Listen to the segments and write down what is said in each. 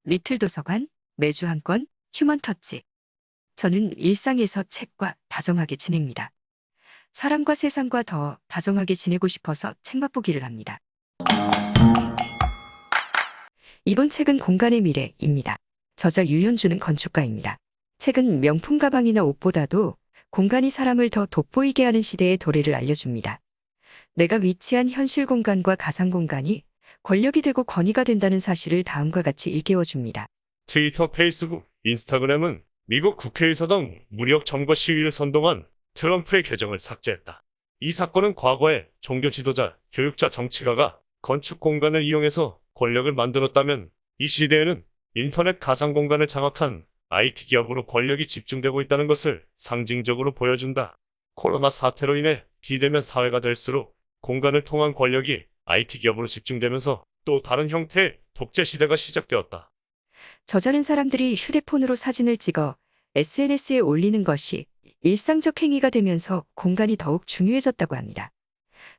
리틀 도서관, 매주 한 권, 휴먼 터치. 저는 일상에서 책과 다정하게 지냅니다. 사람과 세상과 더 다정하게 지내고 싶어서 책 맛보기를 합니다. 이번 책은 공간의 미래입니다. 저자 유현주는 건축가입니다. 책은 명품 가방이나 옷보다도 공간이 사람을 더 돋보이게 하는 시대의 도래를 알려줍니다. 내가 위치한 현실 공간과 가상 공간이 권력이 되고 권위가 된다는 사실을 다음과 같이 일깨워줍니다. 트위터, 페이스북, 인스타그램은 미국 국회의사당 무력 점거 시위를 선동한 트럼프의 계정을 삭제했다. 이 사건은 과거에 종교 지도자, 교육자, 정치가가 건축 공간을 이용해서 권력을 만들었다면 이 시대에는 인터넷 가상 공간을 장악한 IT 기업으로 권력이 집중되고 있다는 것을 상징적으로 보여준다. 코로나 사태로 인해 비대면 사회가 될수록 공간을 통한 권력이 IT 기업으로 집중되면서 또 다른 형태의 독재 시대가 시작되었다. 저자는 사람들이 휴대폰으로 사진을 찍어 SNS에 올리는 것이 일상적 행위가 되면서 공간이 더욱 중요해졌다고 합니다.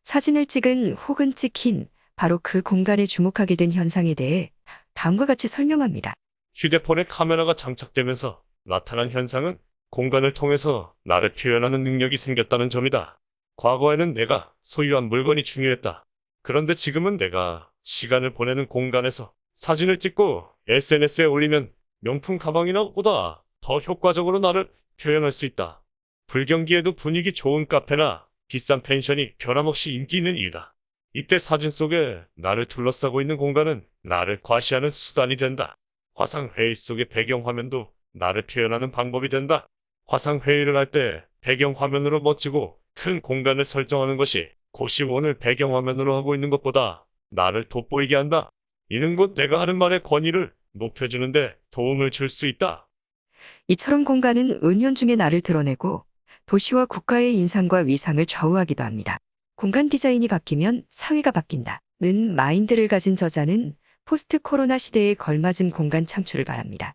사진을 찍은 혹은 찍힌 바로 그 공간에 주목하게 된 현상에 대해 다음과 같이 설명합니다. 휴대폰에 카메라가 장착되면서 나타난 현상은 공간을 통해서 나를 표현하는 능력이 생겼다는 점이다. 과거에는 내가 소유한 물건이 중요했다. 그런데 지금은 내가 시간을 보내는 공간에서 사진을 찍고 SNS에 올리면 명품 가방이나 보다 더 효과적으로 나를 표현할 수 있다. 불경기에도 분위기 좋은 카페나 비싼 펜션이 변함없이 인기 있는 이유다. 이때 사진 속에 나를 둘러싸고 있는 공간은 나를 과시하는 수단이 된다. 화상회의 속의 배경화면도 나를 표현하는 방법이 된다. 화상회의를 할 때 배경화면으로 멋지고 큰 공간을 설정하는 것이 고시원을 배경화면으로 하고 있는 것보다 나를 돋보이게 한다. 이는 곧 내가 하는 말의 권위를 높여주는데 도움을 줄 수 있다. 이처럼 공간은 은연중에 나를 드러내고 도시와 국가의 인상과 위상을 좌우하기도 합니다. 공간 디자인이 바뀌면 사회가 바뀐다는 마인드를 가진 저자는 포스트 코로나 시대에 걸맞은 공간 창출을 바랍니다.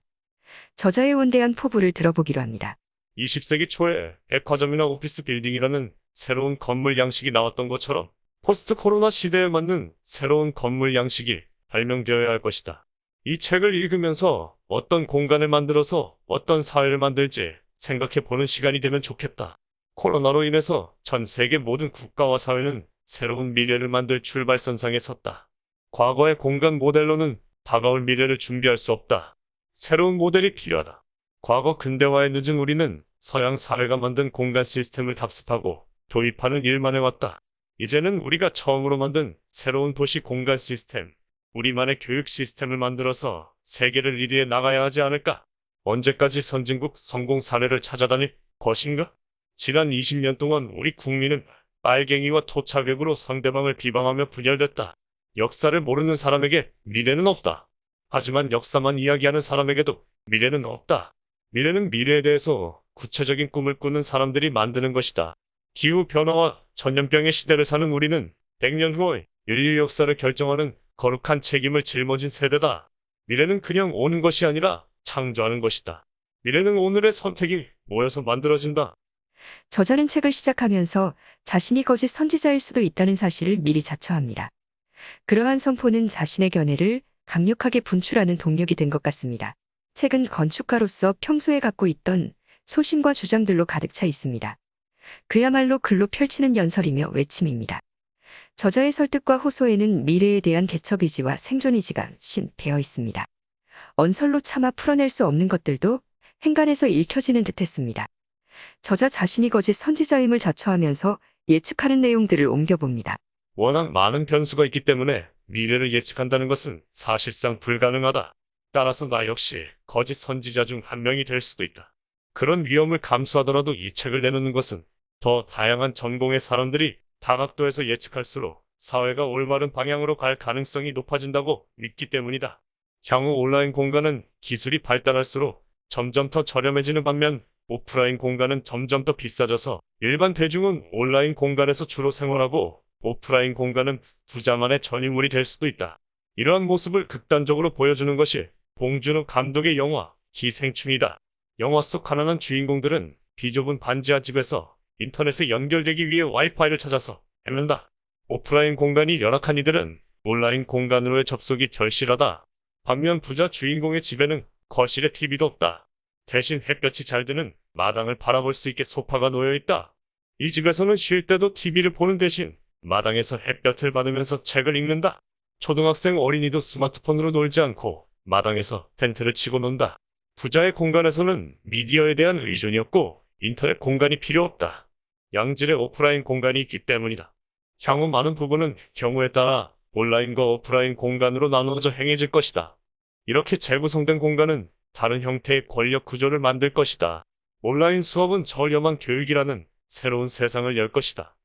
저자의 원대한 포부를 들어보기로 합니다. 20세기 초에 백화점이나 오피스 빌딩이라는 새로운 건물 양식이 나왔던 것처럼 포스트 코로나 시대에 맞는 새로운 건물 양식이 발명되어야 할 것이다. 이 책을 읽으면서 어떤 공간을 만들어서 어떤 사회를 만들지 생각해 보는 시간이 되면 좋겠다. 코로나로 인해서 전 세계 모든 국가와 사회는 새로운 미래를 만들 출발선상에 섰다. 과거의 공간 모델로는 다가올 미래를 준비할 수 없다. 새로운 모델이 필요하다. 과거 근대화에 늦은 우리는 서양 사회가 만든 공간 시스템을 답습하고 도입하는 일만 해왔다. 이제는 우리가 처음으로 만든 새로운 도시 공간 시스템, 우리만의 교육 시스템을 만들어서 세계를 리드해 나가야 하지 않을까? 언제까지 선진국 성공 사례를 찾아다닐 것인가? 지난 20년 동안 우리 국민은 빨갱이와 토착객으로 상대방을 비방하며 분열됐다. 역사를 모르는 사람에게 미래는 없다. 하지만 역사만 이야기하는 사람에게도 미래는 없다. 미래는 미래에 대해서 구체적인 꿈을 꾸는 사람들이 만드는 것이다. 기후변화와 전염병의 시대를 사는 우리는 100년 후의 인류 역사를 결정하는 거룩한 책임을 짊어진 세대다. 미래는 그냥 오는 것이 아니라 창조하는 것이다. 미래는 오늘의 선택이 모여서 만들어진다. 저자는 책을 시작하면서 자신이 거짓 선지자일 수도 있다는 사실을 미리 자처합니다. 그러한 선포는 자신의 견해를 강력하게 분출하는 동력이 된 것 같습니다. 책은 건축가로서 평소에 갖고 있던 소신과 주장들로 가득 차 있습니다. 그야말로 글로 펼치는 연설이며 외침입니다. 저자의 설득과 호소에는 미래에 대한 개척의지와 생존의지가 배어 있습니다. 언설로 차마 풀어낼 수 없는 것들도 행간에서 읽혀지는 듯했습니다. 저자 자신이 거짓 선지자임을 자처하면서 예측하는 내용들을 옮겨봅니다. 워낙 많은 변수가 있기 때문에 미래를 예측한다는 것은 사실상 불가능하다. 따라서 나 역시 거짓 선지자 중 한 명이 될 수도 있다. 그런 위험을 감수하더라도 이 책을 내놓는 것은 더 다양한 전공의 사람들이 다각도에서 예측할수록 사회가 올바른 방향으로 갈 가능성이 높아진다고 믿기 때문이다. 향후 온라인 공간은 기술이 발달할수록 점점 더 저렴해지는 반면 오프라인 공간은 점점 더 비싸져서 일반 대중은 온라인 공간에서 주로 생활하고 오프라인 공간은 부자만의 전유물이 될 수도 있다. 이러한 모습을 극단적으로 보여주는 것이 봉준호 감독의 영화 기생충이다. 영화 속 가난한 주인공들은 비좁은 반지하 집에서 인터넷에 연결되기 위해 와이파이를 찾아서 헤맨다. 오프라인 공간이 열악한 이들은 온라인 공간으로의 접속이 절실하다. 반면 부자 주인공의 집에는 거실에 TV도 없다. 대신 햇볕이 잘 드는 마당을 바라볼 수 있게 소파가 놓여 있다. 이 집에서는 쉴 때도 TV를 보는 대신 마당에서 햇볕을 받으면서 책을 읽는다. 초등학생 어린이도 스마트폰으로 놀지 않고 마당에서 텐트를 치고 논다. 부자의 공간에서는 미디어에 대한 의존이 없고 인터넷 공간이 필요 없다. 양질의 오프라인 공간이 있기 때문이다. 향후 많은 부분은 경우에 따라 온라인과 오프라인 공간으로 나누어져 행해질 것이다. 이렇게 재구성된 공간은 다른 형태의 권력 구조를 만들 것이다. 온라인 수업은 저렴한 교육이라는 새로운 세상을 열 것이다.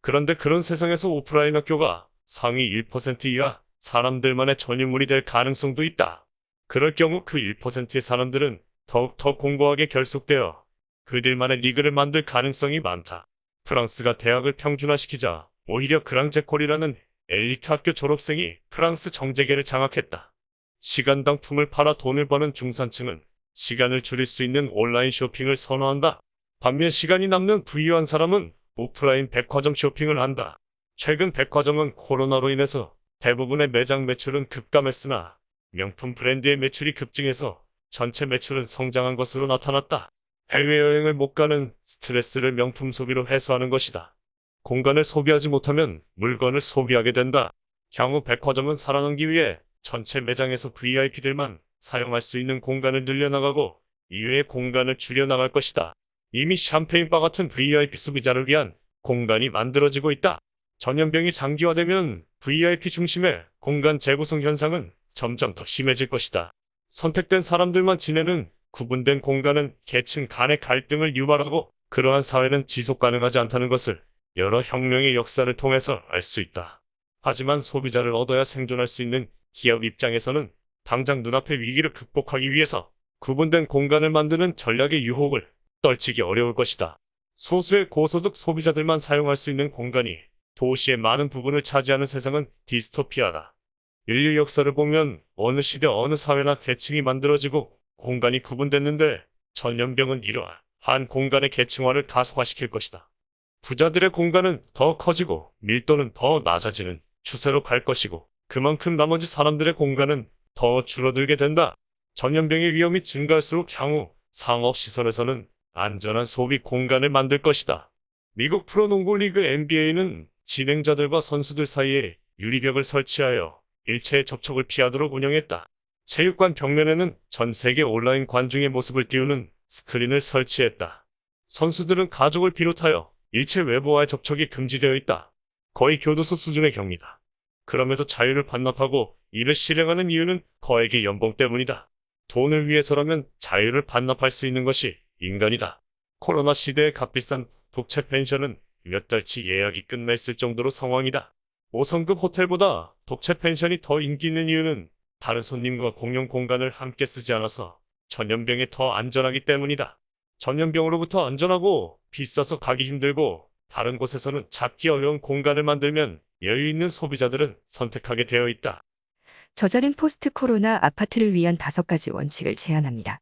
그런데 그런 세상에서 오프라인 학교가 상위 1% 이하 사람들만의 전유물이 될 가능성도 있다. 그럴 경우 그 1%의 사람들은 더욱더 공고하게 결속되어 그들만의 리그를 만들 가능성이 많다. 프랑스가 대학을 평준화시키자 오히려 그랑제콜이라는 엘리트 학교 졸업생이 프랑스 정재계를 장악했다. 시간당 품을 팔아 돈을 버는 중산층은 시간을 줄일 수 있는 온라인 쇼핑을 선호한다. 반면 시간이 남는 부유한 사람은 오프라인 백화점 쇼핑을 한다. 최근 백화점은 코로나로 인해서 대부분의 매장 매출은 급감했으나 명품 브랜드의 매출이 급증해서 전체 매출은 성장한 것으로 나타났다. 해외여행을 못 가는 스트레스를 명품 소비로 해소하는 것이다. 공간을 소비하지 못하면 물건을 소비하게 된다. 향후 백화점은 살아남기 위해 전체 매장에서 VIP들만 사용할 수 있는 공간을 늘려나가고 이외의 공간을 줄여나갈 것이다. 이미 샴페인바 같은 VIP 소비자를 위한 공간이 만들어지고 있다. 전염병이 장기화되면 VIP 중심의 공간 재구성 현상은 점점 더 심해질 것이다. 선택된 사람들만 지내는 구분된 공간은 계층 간의 갈등을 유발하고 그러한 사회는 지속 가능하지 않다는 것을 여러 혁명의 역사를 통해서 알 수 있다. 하지만 소비자를 얻어야 생존할 수 있는 기업 입장에서는 당장 눈앞의 위기를 극복하기 위해서 구분된 공간을 만드는 전략의 유혹을 떨치기 어려울 것이다. 소수의 고소득 소비자들만 사용할 수 있는 공간이 도시의 많은 부분을 차지하는 세상은 디스토피아다. 인류 역사를 보면 어느 시대 어느 사회나 계층이 만들어지고 공간이 구분됐는데 전염병은 이러한 공간의 계층화를 가속화시킬 것이다. 부자들의 공간은 더 커지고 밀도는 더 낮아지는 추세로 갈 것이고 그만큼 나머지 사람들의 공간은 더 줄어들게 된다. 전염병의 위험이 증가할수록 향후 상업시설에서는 안전한 소비 공간을 만들 것이다. 미국 프로농구 리그 NBA는 진행자들과 선수들 사이에 유리벽을 설치하여 일체의 접촉을 피하도록 운영했다. 체육관 벽면에는 전 세계 온라인 관중의 모습을 띄우는 스크린을 설치했다. 선수들은 가족을 비롯하여 일체 외부와의 접촉이 금지되어 있다. 거의 교도소 수준의 격리다. 그럼에도 자유를 반납하고 이를 실행하는 이유는 거액의 연봉 때문이다. 돈을 위해서라면 자유를 반납할 수 있는 것이 인간이다. 코로나 시대의 값비싼 독채 펜션은 몇 달치 예약이 끝나 있을 정도로 상황이다. 5성급 호텔보다 독채 펜션이 더 인기 있는 이유는 다른 손님과 공용 공간을 함께 쓰지 않아서 전염병에 더 안전하기 때문이다. 전염병으로부터 안전하고 비싸서 가기 힘들고 다른 곳에서는 잡기 어려운 공간을 만들면 여유 있는 소비자들은 선택하게 되어 있다. 저자는 포스트 코로나 아파트를 위한 5가지 원칙을 제안합니다.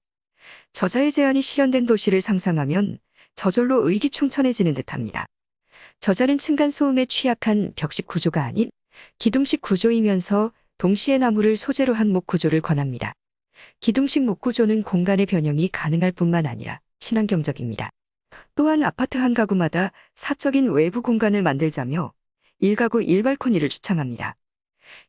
저자의 제안이 실현된 도시를 상상하면 저절로 의기충천해지는 듯합니다. 저자는 층간소음에 취약한 벽식 구조가 아닌 기둥식 구조이면서 동시에 나무를 소재로 한 목 구조를 권합니다. 기둥식 목 구조는 공간의 변형이 가능할 뿐만 아니라 친환경적입니다. 또한 아파트 한 가구마다 사적인 외부 공간을 만들자며 1가구 1발코니를 주창합니다.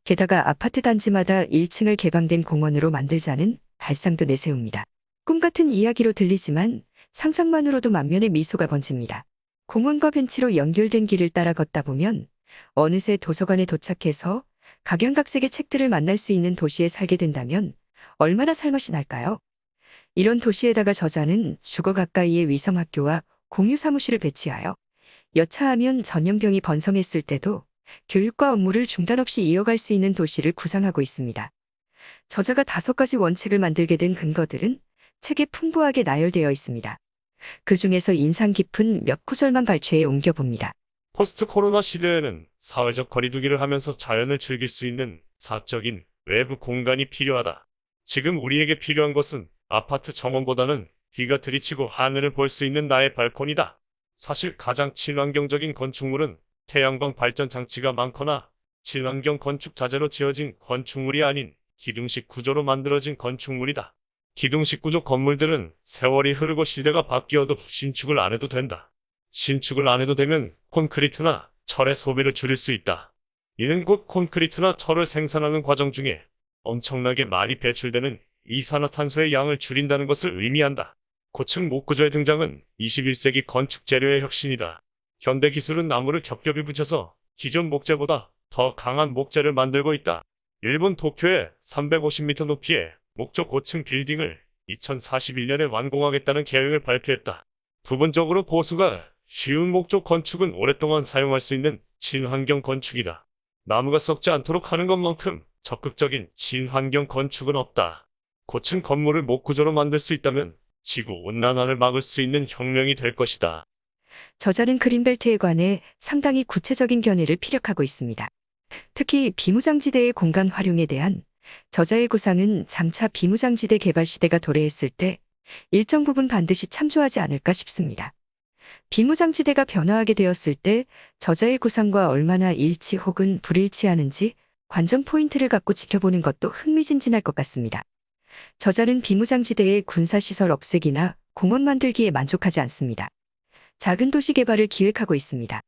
게다가 아파트 단지마다 1층을 개방된 공원으로 만들자는 발상도 내세웁니다. 꿈같은 이야기로 들리지만 상상만으로도 만면에 미소가 번집니다. 공원과 벤치로 연결된 길을 따라 걷다 보면 어느새 도서관에 도착해서 각양각색의 책들을 만날 수 있는 도시에 살게 된다면 얼마나 살맛이 날까요? 이런 도시에다가 저자는 주거 가까이의 위성학교와 공유 사무실을 배치하여 여차하면 전염병이 번성했을 때도 교육과 업무를 중단 없이 이어갈 수 있는 도시를 구상하고 있습니다. 저자가 5가지 원칙을 만들게 된 근거들은 책에 풍부하게 나열되어 있습니다. 그 중에서 인상 깊은 몇 구절만 발췌해 옮겨봅니다. 포스트 코로나 시대에는 사회적 거리두기를 하면서 자연을 즐길 수 있는 사적인 외부 공간이 필요하다. 지금 우리에게 필요한 것은 아파트 정원보다는 비가 들이치고 하늘을 볼 수 있는 나의 발코니다. 사실 가장 친환경적인 건축물은 태양광 발전 장치가 많거나 친환경 건축 자재로 지어진 건축물이 아닌 기둥식 구조로 만들어진 건축물이다. 기둥식 구조 건물들은 세월이 흐르고 시대가 바뀌어도 신축을 안 해도 된다. 신축을 안 해도 되면 콘크리트나 철의 소비를 줄일 수 있다. 이는 곧 콘크리트나 철을 생산하는 과정 중에 엄청나게 많이 배출되는 이산화탄소의 양을 줄인다는 것을 의미한다. 고층 목구조의 등장은 21세기 건축 재료의 혁신이다. 현대 기술은 나무를 겹겹이 붙여서 기존 목재보다 더 강한 목재를 만들고 있다. 일본 도쿄의 350m 높이의 목조 고층 빌딩을 2041년에 완공하겠다는 계획을 발표했다. 부분적으로 보수가 쉬운 목조 건축은 오랫동안 사용할 수 있는 친환경 건축이다. 나무가 썩지 않도록 하는 것만큼 적극적인 친환경 건축은 없다. 고층 건물을 목구조로 만들 수 있다면 지구 온난화를 막을 수 있는 혁명이 될 것이다. 저자는 그린벨트에 관해 상당히 구체적인 견해를 피력하고 있습니다. 특히 비무장지대의 공간 활용에 대한 저자의 구상은 장차 비무장지대 개발 시대가 도래했을 때 일정 부분 반드시 참조하지 않을까 싶습니다. 비무장지대가 변화하게 되었을 때 저자의 구상과 얼마나 일치 혹은 불일치하는지 관전 포인트를 갖고 지켜보는 것도 흥미진진할 것 같습니다. 저자는 비무장지대의 군사시설 없애기나 공원 만들기에 만족하지 않습니다. 작은 도시 개발을 기획하고 있습니다.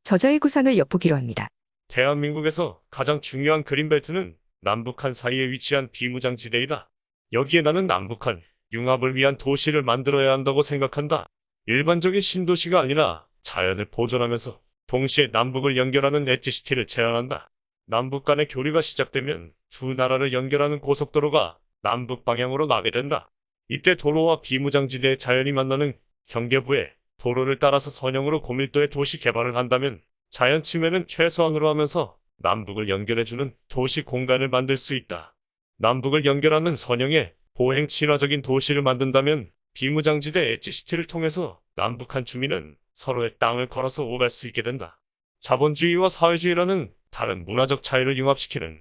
저자의 구상을 엿보기로 합니다. 대한민국에서 가장 중요한 그린벨트는 남북한 사이에 위치한 비무장지대이다. 여기에 나는 남북한 융합을 위한 도시를 만들어야 한다고 생각한다. 일반적인 신도시가 아니라 자연을 보존하면서 동시에 남북을 연결하는 엣지시티를 제안한다. 남북 간의 교류가 시작되면 두 나라를 연결하는 고속도로가 남북 방향으로 나게 된다. 이때 도로와 비무장지대의 자연이 만나는 경계부에 도로를 따라서 선형으로 고밀도의 도시 개발을 한다면 자연 침해는 최소한으로 하면서 남북을 연결해주는 도시 공간을 만들 수 있다. 남북을 연결하는 선형의 보행 친화적인 도시를 만든다면 비무장지대 엣지시티를 통해서 남북한 주민은 서로의 땅을 걸어서 오갈 수 있게 된다. 자본주의와 사회주의라는 다른 문화적 차이를 융합시키는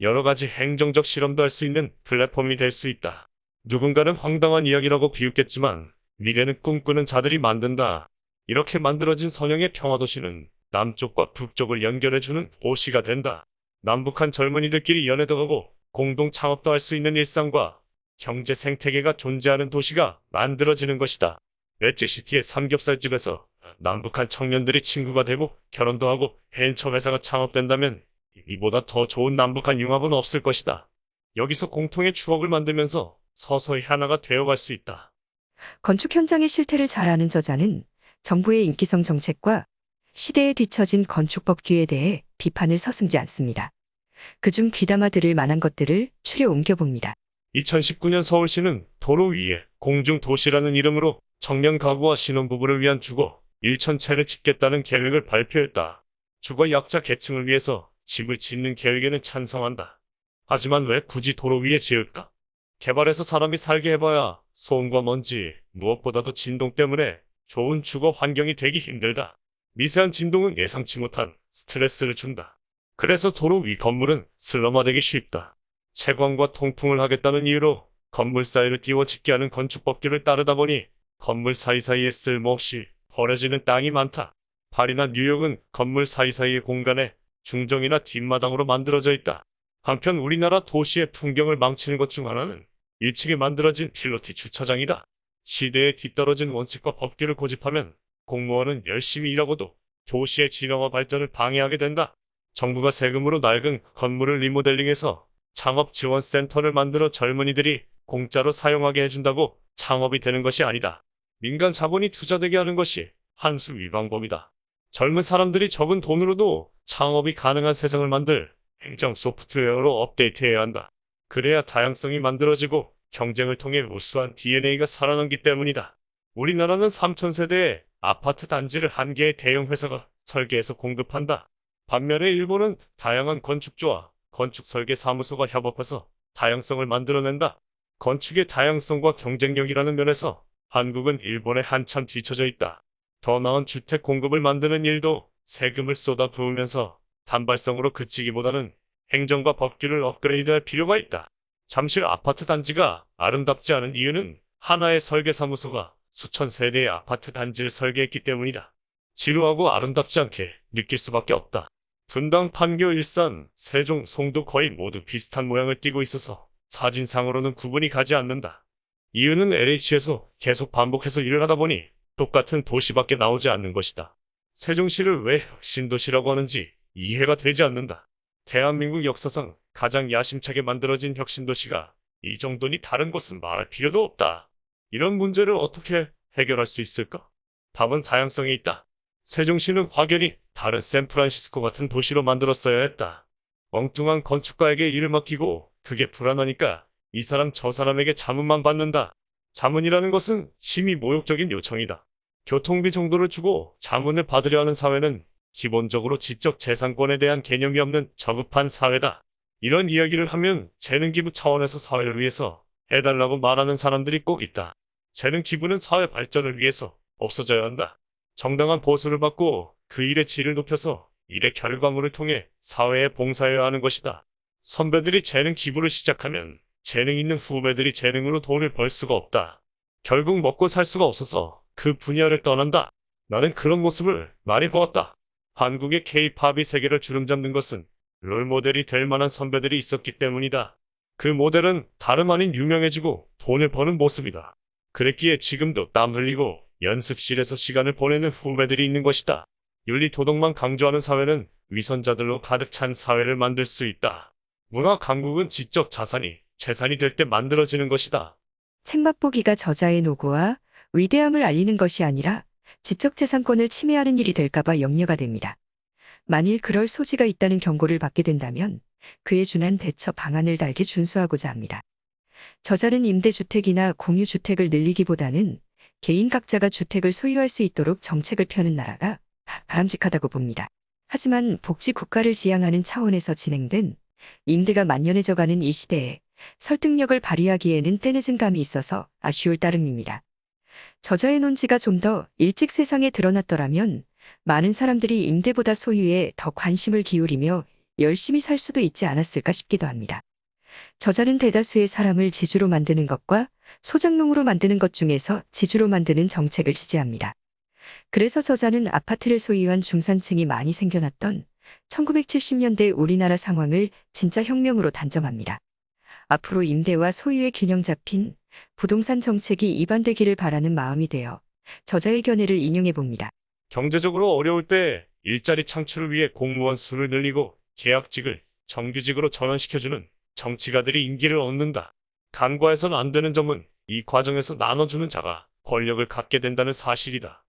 여러 가지 행정적 실험도 할 수 있는 플랫폼이 될 수 있다. 누군가는 황당한 이야기라고 비웃겠지만 미래는 꿈꾸는 자들이 만든다. 이렇게 만들어진 선형의 평화도시는 남쪽과 북쪽을 연결해주는 도시가 된다. 남북한 젊은이들끼리 연애도 하고 공동 창업도 할 수 있는 일상과 경제 생태계가 존재하는 도시가 만들어지는 것이다. 엣지시티의 삼겹살집에서 남북한 청년들이 친구가 되고 결혼도 하고 벤처회사가 창업된다면 이보다 더 좋은 남북한 융합은 없을 것이다. 여기서 공통의 추억을 만들면서 서서히 하나가 되어갈 수 있다. 건축 현장의 실태를 잘 아는 저자는 정부의 인기성 정책과 시대에 뒤처진 건축법규에 대해 비판을 서슴지 않습니다. 그중 귀담아 들을 만한 것들을 추려 옮겨봅니다. 2019년 서울시는 도로 위에 공중도시라는 이름으로 청년 가구와 신혼부부를 위한 주거 1,000채를 짓겠다는 계획을 발표했다. 주거 약자 계층을 위해서 집을 짓는 계획에는 찬성한다. 하지만 왜 굳이 도로 위에 지을까? 개발해서 사람이 살게 해봐야 소음과 먼지, 무엇보다도 진동 때문에 좋은 주거 환경이 되기 힘들다. 미세한 진동은 예상치 못한 스트레스를 준다. 그래서 도로 위 건물은 슬럼화되기 쉽다. 채광과 통풍을 하겠다는 이유로 건물 사이를 띄워 짓게 하는 건축법규를 따르다 보니 건물 사이사이에 쓸모없이 버려지는 땅이 많다. 파리나 뉴욕은 건물 사이사이의 공간에 중정이나 뒷마당으로 만들어져 있다. 한편 우리나라 도시의 풍경을 망치는 것 중 하나는 1층에 만들어진 필로티 주차장이다. 시대에 뒤떨어진 원칙과 법규를 고집하면 공무원은 열심히 일하고도 도시의 진화와 발전을 방해하게 된다. 정부가 세금으로 낡은 건물을 리모델링해서 창업 지원 센터를 만들어 젊은이들이 공짜로 사용하게 해준다고 창업이 되는 것이 아니다. 민간 자본이 투자되게 하는 것이 한수 위방법이다. 젊은 사람들이 적은 돈으로도 창업이 가능한 세상을 만들 행정 소프트웨어로 업데이트해야 한다. 그래야 다양성이 만들어지고 경쟁을 통해 우수한 DNA가 살아남기 때문이다. 우리나라는 3,000세대의 아파트 단지를 한 개의 대형 회사가 설계해서 공급한다. 반면에 일본은 다양한 건축주와 건축 설계 사무소가 협업해서 다양성을 만들어낸다. 건축의 다양성과 경쟁력이라는 면에서 한국은 일본에 한참 뒤처져 있다. 더 나은 주택 공급을 만드는 일도 세금을 쏟아 부으면서 단발성으로 그치기보다는 행정과 법규를 업그레이드할 필요가 있다. 잠실 아파트 단지가 아름답지 않은 이유는 하나의 설계사무소가 수천 세대의 아파트 단지를 설계했기 때문이다. 지루하고 아름답지 않게 느낄 수밖에 없다. 분당, 판교, 일산, 세종, 송도 거의 모두 비슷한 모양을 띠고 있어서 사진상으로는 구분이 가지 않는다. 이유는 LH에서 계속 반복해서 일을 하다 보니 똑같은 도시밖에 나오지 않는 것이다. 세종시를 왜 혁신도시라고 하는지 이해가 되지 않는다. 대한민국 역사상 가장 야심차게 만들어진 혁신도시가 이 정도니 다른 곳은 말할 필요도 없다. 이런 문제를 어떻게 해결할 수 있을까? 답은 다양성에 있다. 세종시는 확연히 다른 샌프란시스코 같은 도시로 만들었어야 했다. 엉뚱한 건축가에게 일을 맡기고 그게 불안하니까 이 사람 저 사람에게 자문만 받는다. 자문이라는 것은 심히 모욕적인 요청이다. 교통비 정도를 주고 자문을 받으려 하는 사회는 기본적으로 지적 재산권에 대한 개념이 없는 저급한 사회다. 이런 이야기를 하면 재능기부 차원에서 사회를 위해서 해달라고 말하는 사람들이 꼭 있다. 재능기부는 사회 발전을 위해서 없어져야 한다. 정당한 보수를 받고 그 일의 질을 높여서 일의 결과물을 통해 사회에 봉사해야 하는 것이다. 선배들이 재능 기부를 시작하면 재능 있는 후배들이 재능으로 돈을 벌 수가 없다. 결국 먹고 살 수가 없어서 그 분야를 떠난다. 나는 그런 모습을 많이 보았다. 한국의 K-팝이 세계를 주름잡는 것은 롤모델이 될 만한 선배들이 있었기 때문이다. 그 모델은 다름 아닌 유명해지고 돈을 버는 모습이다. 그랬기에 지금도 땀 흘리고 연습실에서 시간을 보내는 후배들이 있는 것이다. 윤리 도덕만 강조하는 사회는 위선자들로 가득 찬 사회를 만들 수 있다. 문화 강국은 지적 자산이 재산이 될 때 만들어지는 것이다. 책맛보기가 저자의 노고와 위대함을 알리는 것이 아니라 지적재산권을 침해하는 일이 될까봐 염려가 됩니다. 만일 그럴 소지가 있다는 경고를 받게 된다면 그에 준한 대처 방안을 달게 준수하고자 합니다. 저자는 임대주택이나 공유주택을 늘리기보다는 개인 각자가 주택을 소유할 수 있도록 정책을 펴는 나라가 바람직하다고 봅니다. 하지만 복지국가를 지향하는 차원에서 진행된 임대가 만연해져가는 이 시대에 설득력을 발휘하기에는 때늦은 감이 있어서 아쉬울 따름입니다. 저자의 논지가 좀 더 일찍 세상에 드러났더라면 많은 사람들이 임대보다 소유에 더 관심을 기울이며 열심히 살 수도 있지 않았을까 싶기도 합니다. 저자는 대다수의 사람을 지주로 만드는 것과 소장농으로 만드는 것 중에서 지주로 만드는 정책을 지지합니다. 그래서 저자는 아파트를 소유한 중산층이 많이 생겨났던 1970년대 우리나라 상황을 진짜 혁명으로 단정합니다. 앞으로 임대와 소유의 균형 잡힌 부동산 정책이 입안되기를 바라는 마음이 되어 저자의 견해를 인용해 봅니다. 경제적으로 어려울 때 일자리 창출을 위해 공무원 수를 늘리고 계약직을 정규직으로 전환시켜주는 정치가들이 인기를 얻는다. 간과해서는 안 되는 점은 이 과정에서 나눠주는 자가 권력을 갖게 된다는 사실이다.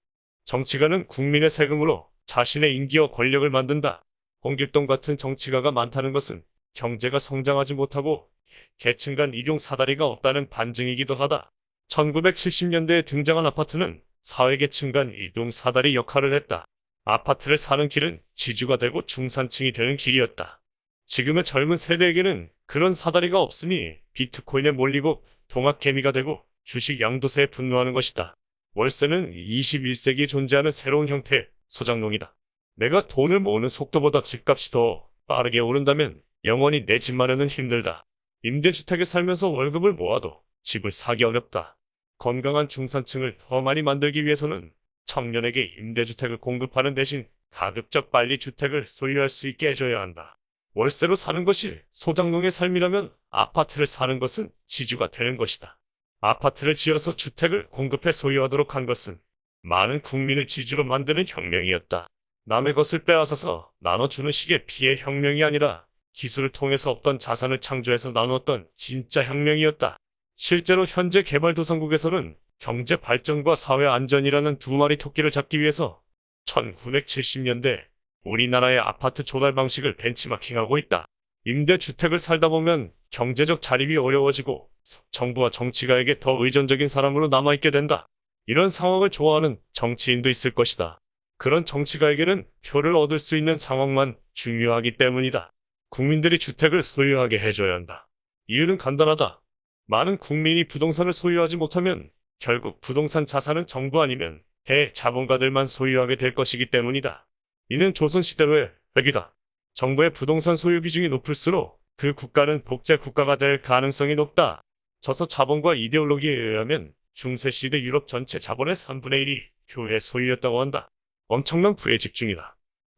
정치가는 국민의 세금으로 자신의 인기와 권력을 만든다. 홍길동 같은 정치가가 많다는 것은 경제가 성장하지 못하고 계층 간 이용 사다리가 없다는 반증이기도 하다. 1970년대에 등장한 아파트는 사회계층 간 이동 사다리 역할을 했다. 아파트를 사는 길은 지주가 되고 중산층이 되는 길이었다. 지금의 젊은 세대에게는 그런 사다리가 없으니 비트코인에 몰리고 동학개미가 되고 주식 양도세에 분노하는 것이다. 월세는 21세기에 존재하는 새로운 형태의 소장농이다. 내가 돈을 모으는 속도보다 집값이 더 빠르게 오른다면 영원히 내 집 마련은 힘들다. 임대주택에 살면서 월급을 모아도 집을 사기 어렵다. 건강한 중산층을 더 많이 만들기 위해서는 청년에게 임대주택을 공급하는 대신 가급적 빨리 주택을 소유할 수 있게 해줘야 한다. 월세로 사는 것이 소장농의 삶이라면 아파트를 사는 것은 지주가 되는 것이다. 아파트를 지어서 주택을 공급해 소유하도록 한 것은 많은 국민을 지주로 만드는 혁명이었다. 남의 것을 빼앗아서 나눠주는 식의 피해 혁명이 아니라 기술을 통해서 없던 자산을 창조해서 나누었던 진짜 혁명이었다. 실제로 현재 개발도상국에서는 경제 발전과 사회 안전이라는 두 마리 토끼를 잡기 위해서 1970년대 우리나라의 아파트 조달 방식을 벤치마킹하고 있다. 임대주택을 살다 보면 경제적 자립이 어려워지고 정부와 정치가에게 더 의존적인 사람으로 남아있게 된다. 이런 상황을 좋아하는 정치인도 있을 것이다. 그런 정치가에게는 표를 얻을 수 있는 상황만 중요하기 때문이다. 국민들이 주택을 소유하게 해줘야 한다. 이유는 간단하다. 많은 국민이 부동산을 소유하지 못하면 결국 부동산 자산은 정부 아니면 대자본가들만 소유하게 될 것이기 때문이다. 이는 조선시대로의 획이다. 정부의 부동산 소유 비중이 높을수록 그 국가는 독재 국가가 될 가능성이 높다. 저서 자본과 이데올로기에 의하면 중세시대 유럽 전체 자본의 3분의 1이 교회 소유였다고 한다. 엄청난 부에 집중이다.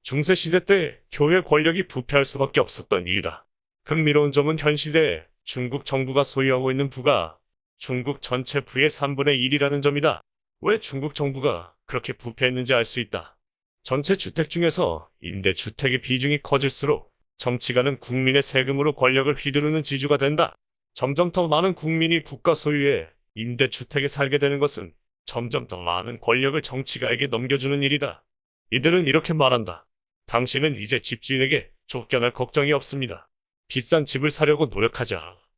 중세시대 때 교회 권력이 부패할 수밖에 없었던 이유다. 흥미로운 점은 현 시대에 중국 정부가 소유하고 있는 부가 중국 전체 부의 3분의 1이라는 점이다. 왜 중국 정부가 그렇게 부패했는지 알 수 있다. 전체 주택 중에서 임대주택의 비중이 커질수록 정치가는 국민의 세금으로 권력을 휘두르는 지주가 된다. 점점 더 많은 국민이 국가 소유의 임대주택에 살게 되는 것은 점점 더 많은 권력을 정치가에게 넘겨주는 일이다. 이들은 이렇게 말한다. 당신은 이제 집주인에게 쫓겨날 걱정이 없습니다. 비싼 집을 사려고 노력하지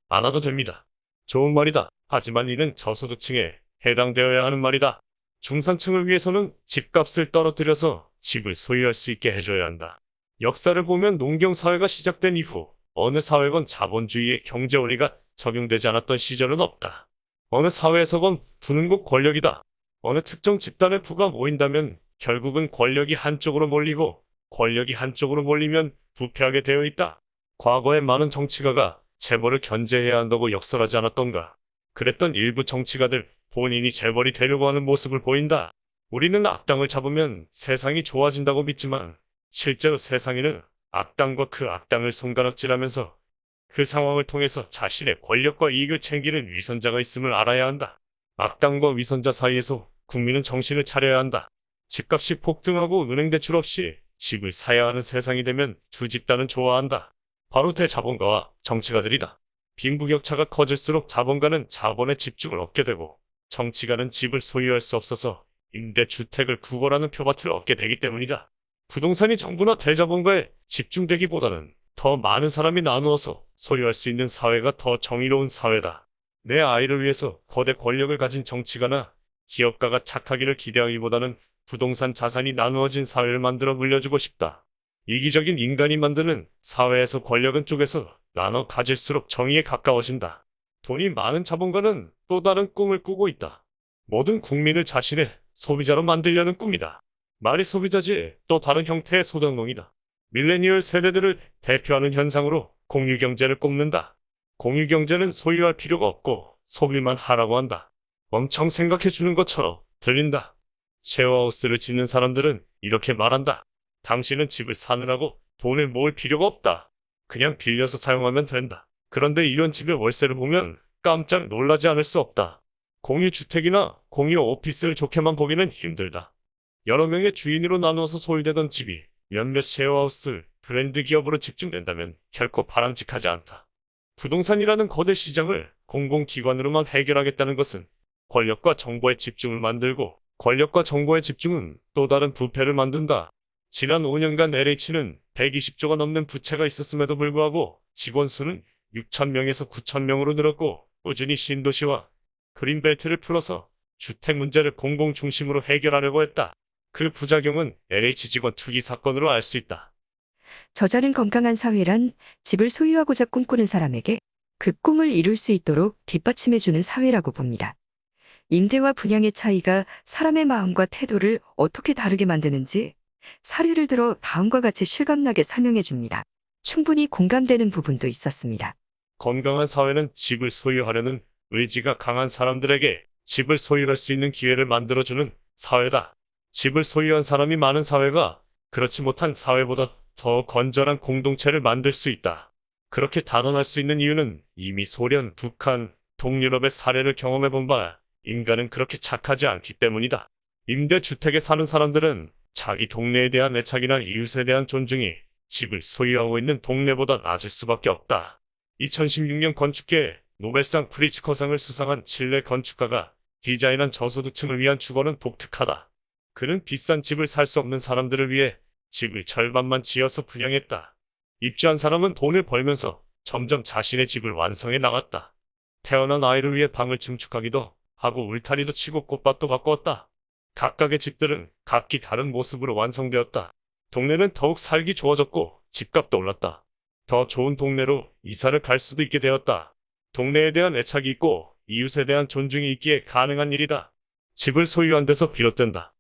않아도 됩니다. 좋은 말이다. 하지만 이는 저소득층에 해당되어야 하는 말이다. 중산층을 위해서는 집값을 떨어뜨려서 집을 소유할 수 있게 해줘야 한다. 역사를 보면 농경사회가 시작된 이후 어느 사회건 자본주의의 경제 원리가 적용되지 않았던 시절은 없다. 어느 사회에서건 부는 곧 권력이다. 어느 특정 집단의 부가 모인다면 결국은 권력이 한쪽으로 몰리고 권력이 한쪽으로 몰리면 부패하게 되어 있다. 과거에 많은 정치가가 재벌을 견제해야 한다고 역설하지 않았던가. 그랬던 일부 정치가들 본인이 재벌이 되려고 하는 모습을 보인다. 우리는 악당을 잡으면 세상이 좋아진다고 믿지만 실제로 세상에는 악당과 그 악당을 손가락질하면서 그 상황을 통해서 자신의 권력과 이익을 챙기는 위선자가 있음을 알아야 한다. 악당과 위선자 사이에서 국민은 정신을 차려야 한다. 집값이 폭등하고 은행 대출 없이 집을 사야 하는 세상이 되면 두 집단은 좋아한다. 바로 대자본가와 정치가들이다. 빈부격차가 커질수록 자본가는 자본의 집중을 얻게 되고 정치가는 집을 소유할 수 없어서 임대주택을 구걸하는 표밭을 얻게 되기 때문이다. 부동산이 정부나 대자본가에 집중되기보다는 더 많은 사람이 나누어서 소유할 수 있는 사회가 더 정의로운 사회다. 내 아이를 위해서 거대 권력을 가진 정치가나 기업가가 착하기를 기대하기보다는 부동산 자산이 나누어진 사회를 만들어 물려주고 싶다. 이기적인 인간이 만드는 사회에서 권력은 쪼개서 나눠 가질수록 정의에 가까워진다. 돈이 많은 자본가는 또 다른 꿈을 꾸고 있다. 모든 국민을 자신의 소비자로 만들려는 꿈이다. 말이 소비자지 또 다른 형태의 소득농이다. 밀레니얼 세대들을 대표하는 현상으로 공유경제를 꼽는다. 공유경제는 소유할 필요가 없고 소비만 하라고 한다. 엄청 생각해주는 것처럼 들린다. 쉐어하우스를 짓는 사람들은 이렇게 말한다. 당신은 집을 사느라고 돈을 모을 필요가 없다. 그냥 빌려서 사용하면 된다. 그런데 이런 집의 월세를 보면 깜짝 놀라지 않을 수 없다. 공유주택이나 공유 오피스를 좋게만 보기는 힘들다. 여러 명의 주인으로 나누어서 소유되던 집이 몇몇 쉐어하우스 브랜드 기업으로 집중된다면 결코 바람직하지 않다. 부동산이라는 거대 시장을 공공기관으로만 해결하겠다는 것은 권력과 정보의 집중을 만들고 권력과 정보의 집중은 또 다른 부패를 만든다. 지난 5년간 LH는 120조가 넘는 부채가 있었음에도 불구하고 직원 수는 6,000명에서 9,000명으로 늘었고 꾸준히 신도시와 그린벨트를 풀어서 주택 문제를 공공 중심으로 해결하려고 했다. 그 부작용은 LH 직원 투기 사건으로 알 수 있다. 저자는 건강한 사회란 집을 소유하고자 꿈꾸는 사람에게 그 꿈을 이룰 수 있도록 뒷받침해주는 사회라고 봅니다. 임대와 분양의 차이가 사람의 마음과 태도를 어떻게 다르게 만드는지 사례를 들어 다음과 같이 실감나게 설명해 줍니다. 충분히 공감되는 부분도 있었습니다. 건강한 사회는 집을 소유하려는 의지가 강한 사람들에게 집을 소유할 수 있는 기회를 만들어주는 사회다. 집을 소유한 사람이 많은 사회가 그렇지 못한 사회보다 더 건전한 공동체를 만들 수 있다. 그렇게 단언할 수 있는 이유는 이미 소련, 북한, 동유럽의 사례를 경험해 본 바 인간은 그렇게 착하지 않기 때문이다. 임대주택에 사는 사람들은 자기 동네에 대한 애착이나 이웃에 대한 존중이 집을 소유하고 있는 동네보다 낮을 수밖에 없다. 2016년 건축계에 노벨상 프리츠커상을 수상한 칠레 건축가가 디자인한 저소득층을 위한 주거는 독특하다. 그는 비싼 집을 살 수 없는 사람들을 위해 집을 절반만 지어서 분양했다. 입주한 사람은 돈을 벌면서 점점 자신의 집을 완성해 나갔다. 태어난 아이를 위해 방을 증축하기도 하고 울타리도 치고 꽃밭도 바꾸었다. 각각의 집들은 각기 다른 모습으로 완성되었다. 동네는 더욱 살기 좋아졌고 집값도 올랐다. 더 좋은 동네로 이사를 갈 수도 있게 되었다. 동네에 대한 애착이 있고 이웃에 대한 존중이 있기에 가능한 일이다. 집을 소유한 데서 비롯된다.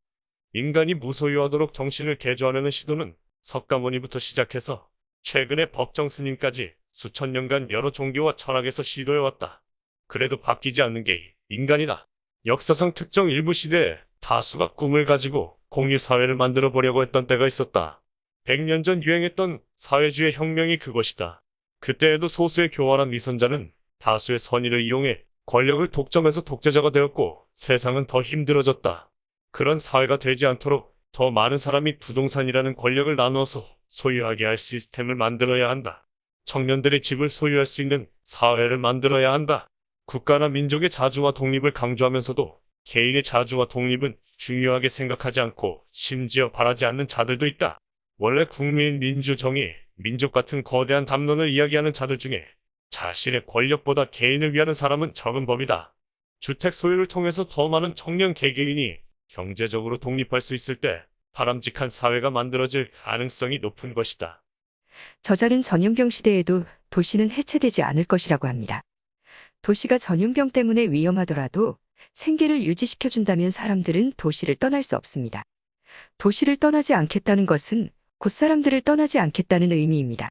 인간이 무소유하도록 정신을 개조하려는 시도는 석가모니부터 시작해서 최근의 법정 스님까지 수천 년간 여러 종교와 철학에서 시도해왔다. 그래도 바뀌지 않는 게 인간이다. 역사상 특정 일부 시대에 다수가 꿈을 가지고 공유사회를 만들어 보려고 했던 때가 있었다. 100년 전 유행했던 사회주의 혁명이 그것이다. 그때에도 소수의 교활한 위선자는 다수의 선의를 이용해 권력을 독점해서 독재자가 되었고 세상은 더 힘들어졌다. 그런 사회가 되지 않도록 더 많은 사람이 부동산이라는 권력을 나누어서 소유하게 할 시스템을 만들어야 한다. 청년들이 집을 소유할 수 있는 사회를 만들어야 한다. 국가나 민족의 자주와 독립을 강조하면서도 개인의 자주와 독립은 중요하게 생각하지 않고 심지어 바라지 않는 자들도 있다. 원래 국민, 민주, 정의, 민족 같은 거대한 담론을 이야기하는 자들 중에 자신의 권력보다 개인을 위하는 사람은 적은 법이다. 주택 소유를 통해서 더 많은 청년 개개인이 경제적으로 독립할 수 있을 때 바람직한 사회가 만들어질 가능성이 높은 것이다. 저자는 전염병 시대에도 도시는 해체되지 않을 것이라고 합니다. 도시가 전염병 때문에 위험하더라도 생계를 유지시켜준다면 사람들은 도시를 떠날 수 없습니다. 도시를 떠나지 않겠다는 것은 곧 사람들을 떠나지 않겠다는 의미입니다.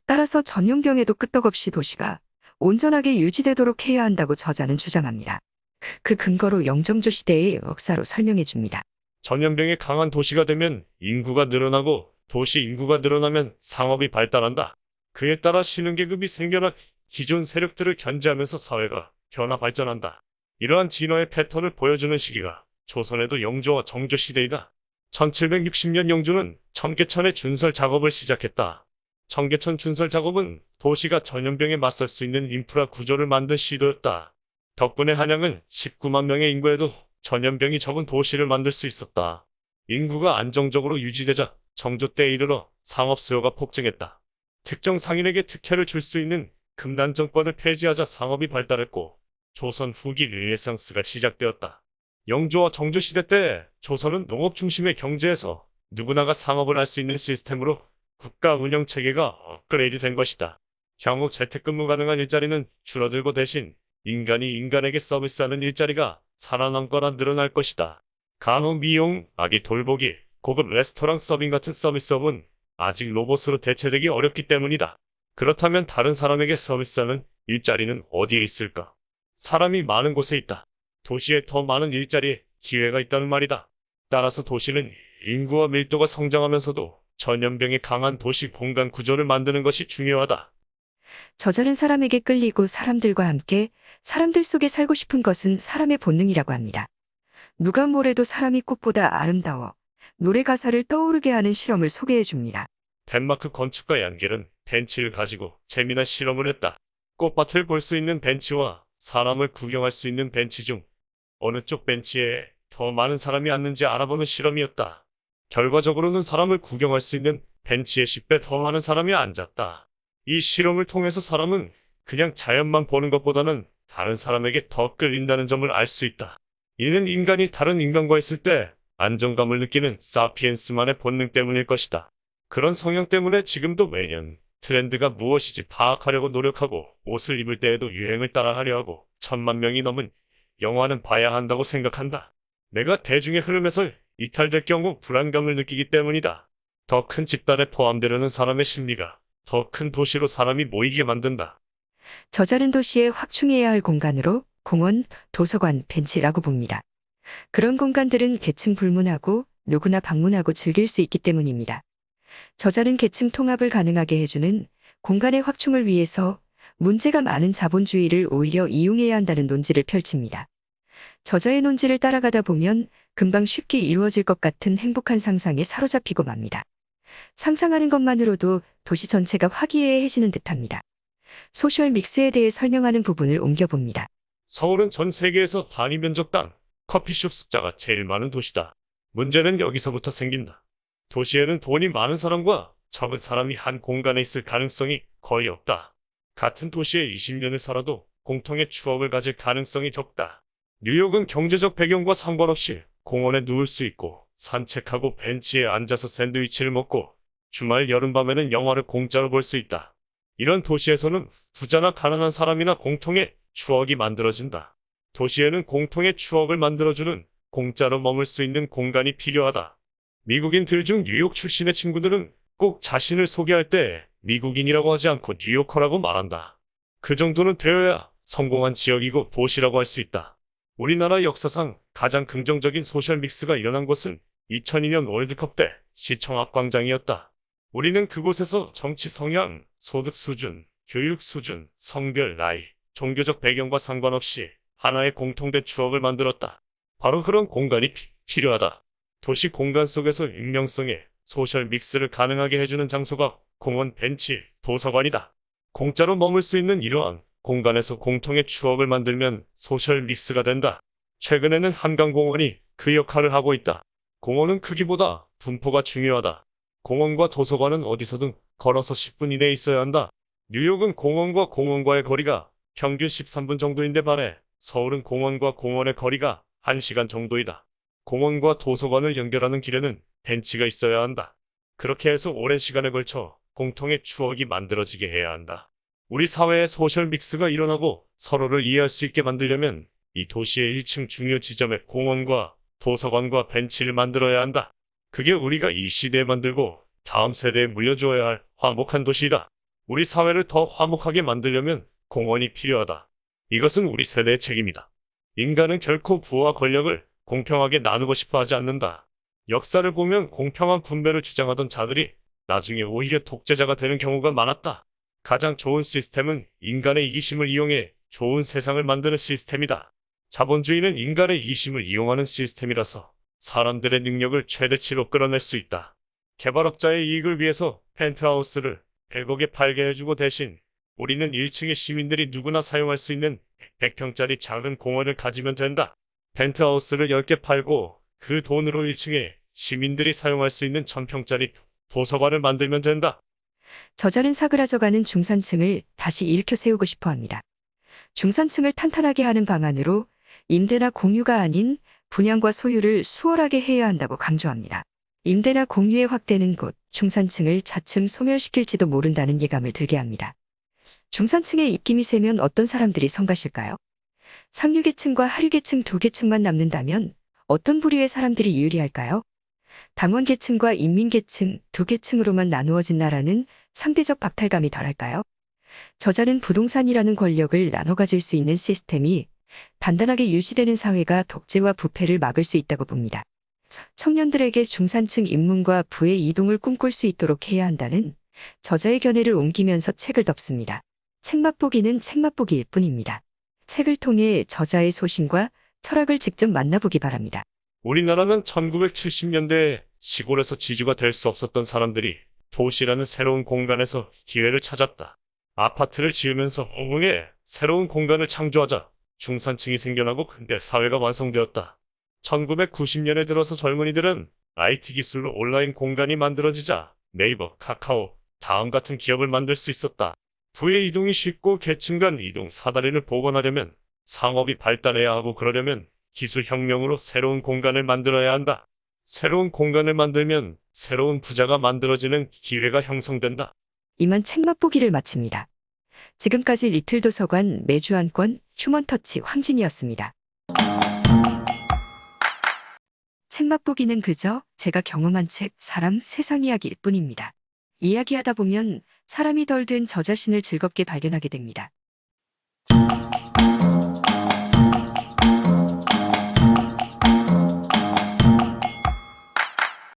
따라서 전염병에도 끄떡없이 도시가 온전하게 유지되도록 해야 한다고 저자는 주장합니다. 그 근거로 영정조 시대의 역사로 설명해 줍니다. 전염병이 강한 도시가 되면 인구가 늘어나고 도시 인구가 늘어나면 상업이 발달한다. 그에 따라 신흥계급이 생겨나 기존 세력들을 견제하면서 사회가 변화 발전한다. 이러한 진화의 패턴을 보여주는 시기가 조선에도 영조와 정조 시대이다. 1760년 영조는 청계천의 준설 작업을 시작했다. 청계천 준설 작업은 도시가 전염병에 맞설 수 있는 인프라 구조를 만든 시도였다. 덕분에 한양은 19만 명의 인구에도 전염병이 적은 도시를 만들 수 있었다. 인구가 안정적으로 유지되자 정조 때에 이르러 상업 수요가 폭증했다. 특정 상인에게 특혜를 줄 수 있는 금단 정권을 폐지하자 상업이 발달했고 조선 후기 르네상스가 시작되었다. 영조와 정조 시대 때 조선은 농업 중심의 경제에서 누구나가 상업을 할 수 있는 시스템으로 국가 운영 체계가 업그레이드 된 것이다. 향후 재택근무 가능한 일자리는 줄어들고 대신 인간이 인간에게 서비스하는 일자리가 살아남거나 늘어날 것이다. 간호, 미용, 아기 돌보기, 고급 레스토랑 서빙 같은 서비스업은 아직 로봇으로 대체되기 어렵기 때문이다. 그렇다면 다른 사람에게 서비스하는 일자리는 어디에 있을까? 사람이 많은 곳에 있다. 도시에 더 많은 일자리, 기회가 있다는 말이다. 따라서 도시는 인구와 밀도가 성장하면서도 전염병에 강한 도시 공간 구조를 만드는 것이 중요하다. 저자는 사람에게 끌리고 사람들과 함께 사람들 속에 살고 싶은 것은 사람의 본능이라고 합니다. 누가 뭐래도 사람이 꽃보다 아름다워 노래 가사를 떠오르게 하는 실험을 소개해 줍니다. 덴마크 건축가 얀겔은 벤치를 가지고 재미난 실험을 했다. 꽃밭을 볼 수 있는 벤치와 사람을 구경할 수 있는 벤치 중 어느 쪽 벤치에 더 많은 사람이 앉는지 알아보는 실험이었다. 결과적으로는 사람을 구경할 수 있는 벤치에 10배 더 많은 사람이 앉았다. 이 실험을 통해서 사람은 그냥 자연만 보는 것보다는 다른 사람에게 더 끌린다는 점을 알 수 있다. 이는 인간이 다른 인간과 있을 때 안정감을 느끼는 사피엔스만의 본능 때문일 것이다. 그런 성향 때문에 지금도 매년 트렌드가 무엇이지 파악하려고 노력하고 옷을 입을 때에도 유행을 따라하려 하고 1000만 명이 넘은 영화는 봐야 한다고 생각한다. 내가 대중의 흐름에서 이탈될 경우 불안감을 느끼기 때문이다. 더 큰 집단에 포함되려는 사람의 심리가 더 큰 도시로 사람이 모이게 만든다. 저자는 도시에 확충해야 할 공간으로 공원, 도서관, 벤치라고 봅니다. 그런 공간들은 계층 불문하고 누구나 방문하고 즐길 수 있기 때문입니다. 저자는 계층 통합을 가능하게 해주는 공간의 확충을 위해서 문제가 많은 자본주의를 오히려 이용해야 한다는 논지를 펼칩니다. 저자의 논지를 따라가다 보면 금방 쉽게 이루어질 것 같은 행복한 상상에 사로잡히고 맙니다. 상상하는 것만으로도 도시 전체가 화기애애해지는 듯합니다. 소셜 믹스에 대해 설명하는 부분을 옮겨봅니다. 서울은 전 세계에서 단위 면적당 커피숍 숫자가 제일 많은 도시다. 문제는 여기서부터 생긴다. 도시에는 돈이 많은 사람과 적은 사람이 한 공간에 있을 가능성이 거의 없다. 같은 도시에 20년을 살아도 공통의 추억을 가질 가능성이 적다. 뉴욕은 경제적 배경과 상관없이 공원에 누울 수 있고 산책하고 벤치에 앉아서 샌드위치를 먹고 주말 여름밤에는 영화를 공짜로 볼 수 있다. 이런 도시에서는 부자나 가난한 사람이나 공통의 추억이 만들어진다. 도시에는 공통의 추억을 만들어주는 공짜로 머물 수 있는 공간이 필요하다. 미국인들 중 뉴욕 출신의 친구들은 꼭 자신을 소개할 때 미국인이라고 하지 않고 뉴요커라고 말한다. 그 정도는 되어야 성공한 지역이고 도시라고 할 수 있다. 우리나라 역사상 가장 긍정적인 소셜 믹스가 일어난 곳은 2002년 월드컵 때 시청 앞광장이었다. 우리는 그곳에서 정치 성향, 소득 수준, 교육 수준, 성별, 나이, 종교적 배경과 상관없이 하나의 공통된 추억을 만들었다. 바로 그런 공간이 필요하다. 도시 공간 속에서 익명성의 소셜 믹스를 가능하게 해주는 장소가 공원, 벤치, 도서관이다. 공짜로 머물 수 있는 이러한 공간에서 공통의 추억을 만들면 소셜 믹스가 된다. 최근에는 한강공원이 그 역할을 하고 있다. 공원은 크기보다 분포가 중요하다. 공원과 도서관은 어디서든 걸어서 10분 이내에 있어야 한다. 뉴욕은 공원과 공원과의 거리가 평균 13분 정도인데 반해 서울은 공원과 공원의 거리가 1시간 정도이다. 공원과 도서관을 연결하는 길에는 벤치가 있어야 한다. 그렇게 해서 오랜 시간에 걸쳐 공통의 추억이 만들어지게 해야 한다. 우리 사회에 소셜 믹스가 일어나고 서로를 이해할 수 있게 만들려면 이 도시의 1층 중요 지점에 공원과 도서관과 벤치를 만들어야 한다. 그게 우리가 이 시대에 만들고 다음 세대에 물려주어야 할 화목한 도시이다. 우리 사회를 더 화목하게 만들려면 공원이 필요하다. 이것은 우리 세대의 책임이다. 인간은 결코 부와 권력을 공평하게 나누고 싶어 하지 않는다. 역사를 보면 공평한 분배를 주장하던 자들이 나중에 오히려 독재자가 되는 경우가 많았다. 가장 좋은 시스템은 인간의 이기심을 이용해 좋은 세상을 만드는 시스템이다. 자본주의는 인간의 이기심을 이용하는 시스템이라서 사람들의 능력을 최대치로 끌어낼 수 있다. 개발업자의 이익을 위해서 펜트하우스를 100억에 팔게 해주고 대신 우리는 1층의 시민들이 누구나 사용할 수 있는 100평짜리 작은 공원을 가지면 된다. 펜트하우스를 10개 팔고 그 돈으로 1층에 시민들이 사용할 수 있는 1000평짜리 도서관을 만들면 된다. 저자는 사그라져가는 중산층을 다시 일으켜 세우고 싶어 합니다. 중산층을 탄탄하게 하는 방안으로 임대나 공유가 아닌 분양과 소유를 수월하게 해야 한다고 강조합니다. 임대나 공유의 확대는 곧 중산층을 차츰 소멸시킬지도 모른다는 예감을 들게 합니다. 중산층의 입김이 세면 어떤 사람들이 성가실까요? 상류계층과 하류계층 두 계층만 남는다면 어떤 부류의 사람들이 유리할까요? 당원계층과 인민계층 두 계층으로만 나누어진 나라는 상대적 박탈감이 덜할까요? 저자는 부동산이라는 권력을 나눠 가질 수 있는 시스템이 단단하게 유지되는 사회가 독재와 부패를 막을 수 있다고 봅니다. 청년들에게 중산층 인문과 부의 이동을 꿈꿀 수 있도록 해야 한다는 저자의 견해를 옮기면서 책을 덮습니다. 책 맛보기는 책 맛보기일 뿐입니다. 책을 통해 저자의 소신과 철학을 직접 만나보기 바랍니다. 우리나라는 1970년대에 시골에서 지주가 될 수 없었던 사람들이 도시라는 새로운 공간에서 기회를 찾았다. 아파트를 지으면서 어흥에 새로운 공간을 창조하자 중산층이 생겨나고 근대 사회가 완성되었다. 1990년에 들어서 젊은이들은 IT 기술로 온라인 공간이 만들어지자 네이버, 카카오, 다음 같은 기업을 만들 수 있었다. 부의 이동이 쉽고 계층 간 이동 사다리를 복원하려면 상업이 발달해야 하고 그러려면 기술 혁명으로 새로운 공간을 만들어야 한다. 새로운 공간을 만들면 새로운 부자가 만들어지는 기회가 형성된다. 이만 책 맛보기를 마칩니다. 지금까지 리틀 도서관 매주 한 권 휴먼터치 황진이었습니다. 책 맛보기는 그저 제가 경험한 책, 사람, 세상 이야기일 뿐입니다. 이야기하다 보면 사람이 덜 된 저 자신을 즐겁게 발견하게 됩니다.